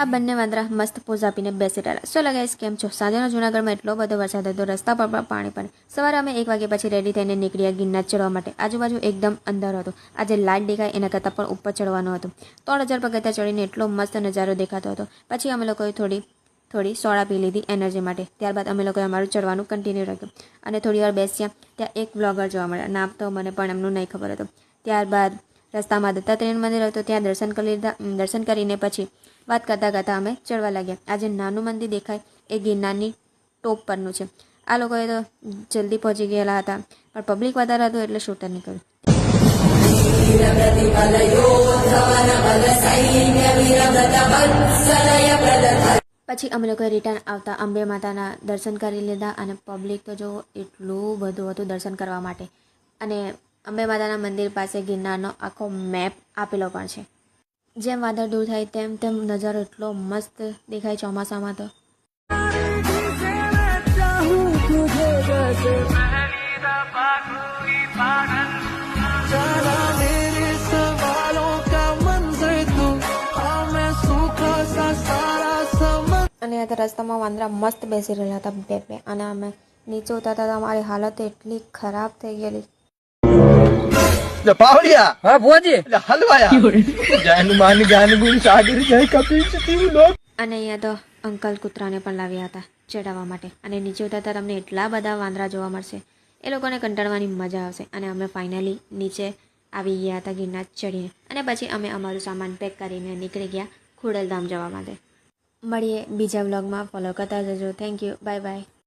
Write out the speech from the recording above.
આ બંને વાંદરા મસ્ત પોઝ આપીને બેસી રહેલા. સો ગાઈસ, કેમ છો? સાંજનો જૂનાગઢમાં એટલો બધો વરસાદ હતો, રસ્તા પર પણ પાણી. સવારે અમે 1 વાગ્યા પછી રેડી થઈને નીકળ્યા ગિરનાર ચડવા માટે. આજુબાજુ એકદમ અંધારો હતો. આજે લાઇટ દેખાય એના કરતાં પણ ઉપર ચડવાનું હતું. 3000 પગથિયાં ચડીને એટલો મસ્ત નજારો દેખાતો હતો. પછી અમે લોકોએ થોડી સોડા પી લીધી એનર્જી માટે. ત્યારબાદ અમે લોકોએ અમારું ચડવાનું કન્ટિન્યુ રાખ્યું અને થોડી વાર બેસ્યા. ત્યાં એક બ્લોગર જોવા મળ્યા. નામ તો મને પણ એમનું નહીં ખબર હતું. ત્યારબાદ રસ્તામાં દત્તાત્રેય મંદિર હતું, ત્યાં દર્શન કરી લીધા. દર્શન કરીને પછી વાત કરતાં અમે ચડવા લાગ્યા. આજે નાનું મંદિર દેખાય એ ગિરનારની ટોપ પરનું છે. આ લોકોએ તો જલ્દી પહોંચી ગયેલા હતા, પણ પબ્લિક વધારે હતું એટલે શૂટર નીકળ્યું. પછી અમે લોકોએ રિટર્ન આવતા અંબે માતાના દર્શન કરી લીધા અને પબ્લિક તો જો એટલું બધું હતું દર્શન કરવા માટે. અને અંબે માતાના મંદિર પાસે ગિરનારનો આખો મેપ આપેલો પણ છે. જેમ વાદળ દૂર થાય તેમ નજારો એટલો મસ્ત દેખાય ચોમાસામાં તો. અને આ રસ્તામાં વાંદરા મસ્ત બેસી રહેલા હતા બે અને અમે નીચે ઉતરતા હતા. અમારી હાલત એટલી ખરાબ થઈ ગયેલી. પાવડિયા હા ભોજી હલવાયા જાન માન ગાન ગુણ સાગર જય કપિલ સતીવ લોક. અને અહીંયા તો અંકલ કૂતરાને પણ લાવ્યા હતા ચડાવવા માટે. અને નીચે ઉતરતા તમને એટલા બધા વાંદરા જોવા મળશે, એ લોકોને કંટાળવાની મજા આવશે. અને અમે ફાઇનલી નીચે આવી ગયા હતા ગિરનાર ચડીને. અને પછી અમે અમારું સામાન પેક કરીને નીકળી ગયા ખોડલધામ જવા માટે. મળીએ બીજા વ્લોગમાં. ફોલો કરતા જજો. Thank you. Bye bye.